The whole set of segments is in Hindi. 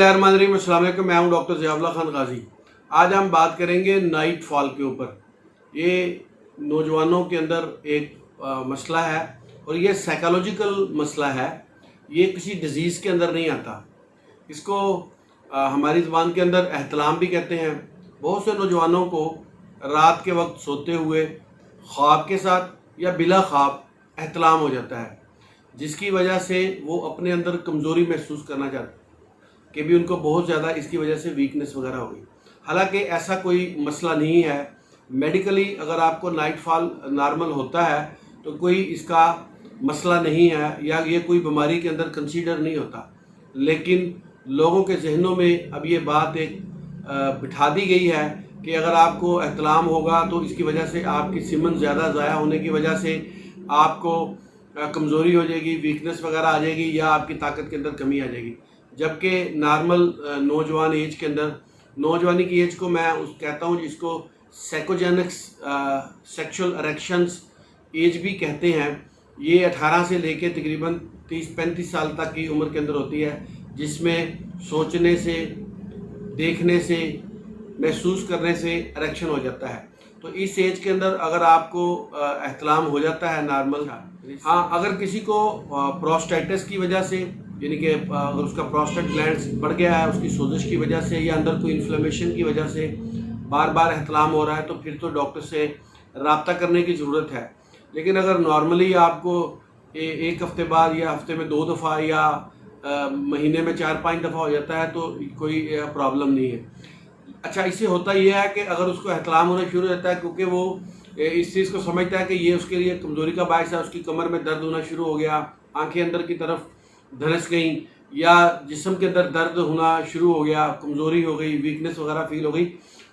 बिस्मिल्लाहिर्रहमानिर्रहीम। अस्सलाम वालेकुम। मैं हूं डॉक्टर ज़ियाउल्लाह खान गाजी। आज हम बात करेंगे नाइट फॉल के ऊपर। ये नौजवानों के अंदर एक मसला है और ये साइकोलॉजिकल मसला है। ये किसी डिज़ीज़ के अंदर नहीं आता। इसको हमारी ज़बान के अंदर एहतलाम भी कहते हैं। बहुत से नौजवानों को रात के वक्त सोते हुए ख्वाब के साथ या बिला ख्वाब एहतलाम हो जाता है, जिसकी वजह से वो अपने अंदर कमज़ोरी महसूस करना चाहते हैं कि भी उनको बहुत ज़्यादा इसकी वजह से वीकनेस वगैरह हो गई। हालांकि ऐसा कोई मसला नहीं है। मेडिकली अगर आपको नाइट फॉल नॉर्मल होता है तो कोई इसका मसला नहीं है या ये कोई बीमारी के अंदर कंसीडर नहीं होता। लेकिन लोगों के जहनों में अब ये बात एक बिठा दी गई है कि अगर आपको एहतलाम होगा तो इसकी वजह से आपकी सीमन ज़्यादा ज़ाया होने की वजह से आपको कमज़ोरी हो जाएगी, वीकनेस वगैरह आ जाएगी या आपकी ताकत के अंदर कमी आ जाएगी। जबकि नॉर्मल नौजवान एज के अंदर, नौजवानी की एज को मैं कहता हूँ जिसको साइकोजेनिक्स सेक्सुअल इरेक्शंस एज भी कहते हैं, ये 18 से लेके तकरीबन 30-35 साल तक की उम्र के अंदर होती है, जिसमें सोचने से, देखने से, महसूस करने से इरेक्शन हो जाता है। तो इस एज के अंदर अगर आपको एहतलाम हो जाता है नॉर्मल, हाँ, अगर किसी को प्रोस्टेटाइटिस की वजह से, यानी कि अगर उसका प्रोस्टेट ग्लैंड्स बढ़ गया है उसकी सोजिश की वजह से या अंदर कोई इन्फ्लेमेशन की वजह से बार बार एहतलाम हो रहा है, तो फिर तो डॉक्टर से रब्ता करने की ज़रूरत है। लेकिन अगर नॉर्मली आपको एक हफ़्ते बाद या हफ्ते में 2 दफ़ा या महीने में 4-5 दफ़ा हो जाता है तो कोई प्रॉब्लम नहीं है। अच्छा, इससे होता यह है कि अगर उसको एहतलाम होना शुरू हो जाता है क्योंकि वो इस चीज़ को समझता है कि ये उसके लिए कमज़ोरी का बायस है, उसकी कमर में दर्द होना शुरू हो गया, आंखें अंदर की तरफ धंस गई या जिस्म के अंदर दर्द होना शुरू हो गया, कमज़ोरी हो गई, वीकनेस वगैरह फील हो गई,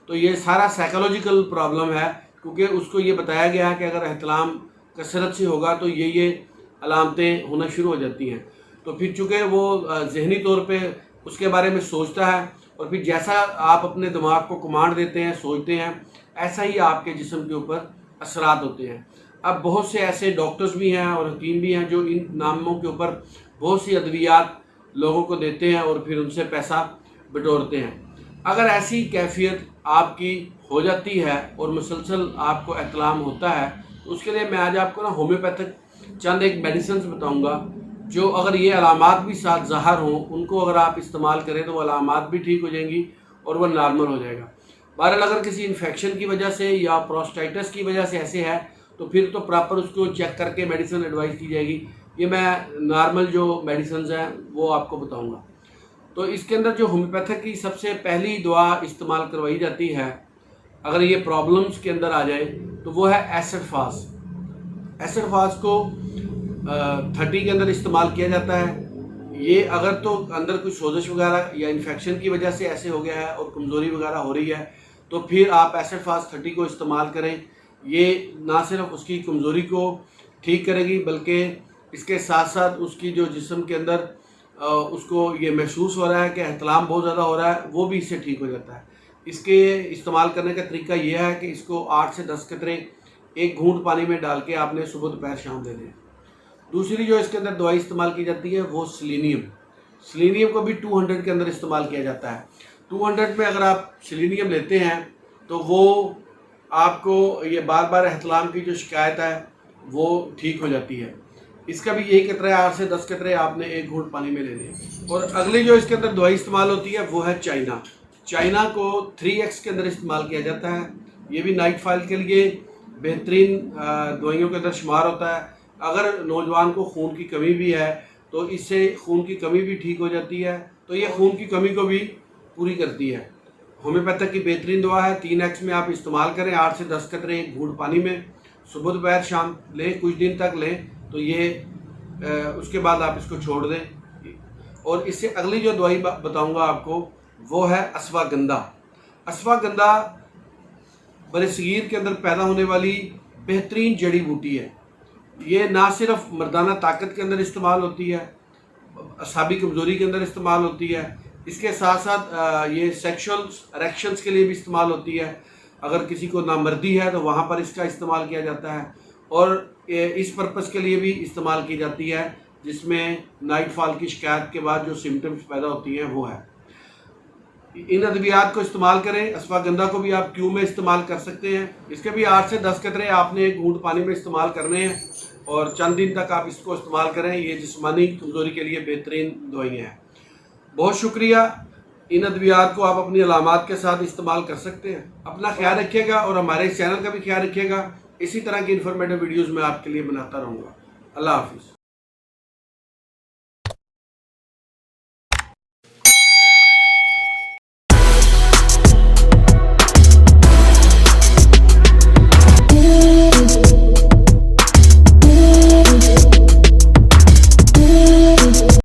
तो ये सारा साइकोलॉजिकल प्रॉब्लम है। क्योंकि उसको ये बताया गया है कि अगर एहतलाम कसरत से होगा तो ये अलामतें होना शुरू हो जाती हैं। तो फिर चूँकि वो ज़हनी तौर पे उसके बारे में सोचता है और फिर जैसा आप अपने दिमाग को कमांड देते हैं, सोचते हैं, ऐसा ही आपके जिस्म के ऊपर असरात होते हैं। अब बहुत से ऐसे डॉक्टर्स भी हैं और हकीम भी हैं जो इन नामों के ऊपर बहुत सी अद्वियात लोगों को देते हैं और फिर उनसे पैसा बटोरते हैं। अगर ऐसी कैफियत आपकी हो जाती है और मुसलसल आपको एहतलाम होता है तो उसके लिए मैं आज आपको होम्योपैथिक चंद एक मेडिसिन बताऊंगा जो अगर ये अलामात भी साथ ज़ाहिर हों, उनको अगर आप इस्तेमाल करें तो वो अलामात भी ठीक हो जाएंगी और वह नॉर्मल हो जाएगा। बहरहाल अगर किसी इन्फेक्शन की वजह से या प्रोस्टाइटिस की वजह से ऐसे है तो फिर तो प्रॉपर उसको चेक करके मेडिसिन एडवाइस की जाएगी। ये मैं नॉर्मल जो मेडिसिन हैं वो आपको बताऊंगा। तो इसके अंदर जो होम्योपैथिक की सबसे पहली दवा इस्तेमाल करवाई जाती है अगर ये प्रॉब्लम्स के अंदर आ जाए तो वो है एसिड फास। एसिड फास को 30 के अंदर इस्तेमाल किया जाता है। ये अगर तो अंदर कोई सोजिश वगैरह या इन्फेक्शन की वजह से ऐसे हो गया है और कमज़ोरी वगैरह हो रही है तो फिर आप एसिड फास 30 को इस्तेमाल करें। ये ना सिर्फ उसकी कमज़ोरी को ठीक करेगी बल्कि इसके साथ साथ उसकी जो जिस्म के अंदर उसको ये महसूस हो रहा है कि एहतलाम बहुत ज़्यादा हो रहा है, वो भी इससे ठीक हो जाता है। इसके इस्तेमाल करने का तरीका ये है कि इसको 8 से 10 कतरे एक घूंट पानी में डाल के आपने सुबह दोपहर शाम देने हैं। दूसरी जो इसके अंदर दवाई इस्तेमाल की जाती है वो सेलेनियम। सेलेनियम को भी 200 के अंदर इस्तेमाल किया जाता है। 200 में अगर आप सेलेनियम लेते हैं तो वो आपको ये बार बार एहतलाम की जो शिकायत है वो ठीक हो जाती है। इसका भी यही कतरा है, 8 से 10 कतरे आपने एक घूंट पानी में लेने हैं। और अगली जो इसके अंदर दवाई इस्तेमाल होती है वो है चाइना। चाइना को 3x के अंदर इस्तेमाल किया जाता है। ये भी नाइट फॉल के लिए बेहतरीन दवाइयों के अंदर शुमार होता है। अगर नौजवान को खून की कमी भी है तो इससे खून की कमी भी ठीक हो जाती है, तो ये खून की कमी को भी पूरी करती है। होम्योपैथिक की बेहतरीन दवा है। 3x में आप इस्तेमाल करें, 8 से 10 कतरे एक घूंट पानी में सुबह दोपहर शाम लें, कुछ दिन तक लें, तो ये उसके बाद आप इसको छोड़ दें। और इससे अगली जो दवाई बताऊंगा आपको वो है अश्वगंधा। अश्वगंधा बरसगीर के अंदर पैदा होने वाली बेहतरीन जड़ी बूटी है। ये ना सिर्फ मर्दाना ताकत के अंदर इस्तेमाल होती है, असाबी कमज़ोरी के अंदर इस्तेमाल होती है, इसके साथ साथ ये सेक्सुअल इरेक्शंस के लिए भी इस्तेमाल होती है। अगर किसी को नामर्दी है तो वहाँ पर इसका इस्तेमाल किया जाता है और इस पर्पज़ के लिए भी इस्तेमाल की जाती है जिसमें नाइट फॉल की शिकायत के बाद जो सिम्टम्स पैदा होती हैं वो है। इन अद्वियात को इस्तेमाल करें। अश्वगंधा को भी आप क्यू में इस्तेमाल कर सकते हैं। इसके भी 8 से 10 कतरे आपने एक घूंट पानी में इस्तेमाल करने हैं और चंद दिन तक आप इसको इस्तेमाल करें। ये जिस्मानी कमज़ोरी के लिए बेहतरीन दवाइयाँ हैं। बहुत शुक्रिया। इन अद्वियात को आप अपनी अलामात के साथ इस्तेमाल कर सकते हैं। अपना ख्याल रखिएगा और हमारे इस चैनल का भी ख्याल रखिएगा। इसी तरह की इन्फॉर्मेटिव वीडियोज़ मैं आपके लिए बनाता रहूँगा। अल्लाह हाफिज़।